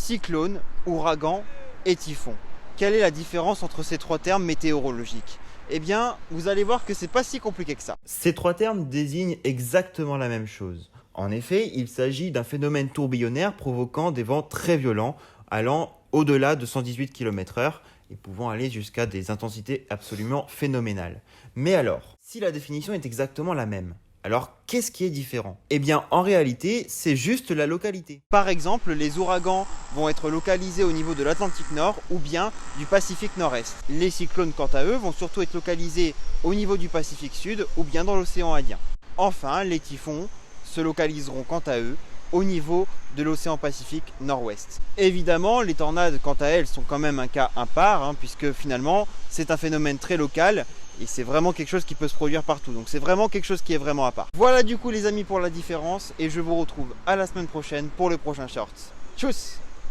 cyclone, ouragan et typhon. Quelle est la différence entre ces trois termes météorologiques? Eh bien, vous allez voir que c'est pas si compliqué que ça. Ces trois termes désignent exactement la même chose. En effet, il s'agit d'un phénomène tourbillonnaire provoquant des vents très violents, allant au-delà de 118 km/h et pouvant aller jusqu'à des intensités absolument phénoménales. Mais alors, si la définition est exactement la même, alors qu'est-ce qui est différent? Eh bien, en réalité, c'est juste la localité. Par exemple, les ouragans vont être localisés au niveau de l'Atlantique Nord ou bien du Pacifique Nord-Est. Les cyclones, quant à eux, vont surtout être localisés au niveau du Pacifique Sud ou bien dans l'océan Indien. Enfin, les typhons se localiseront, quant à eux, au niveau de l'océan Pacifique Nord-Ouest. Évidemment, les tornades, quant à elles, sont quand même un cas à part, puisque finalement, c'est un phénomène très local et c'est vraiment quelque chose qui peut se produire partout. Donc c'est vraiment quelque chose qui est vraiment à part. Voilà du coup les amis pour la différence et je vous retrouve à la semaine prochaine pour le prochain Shorts. Tchuss!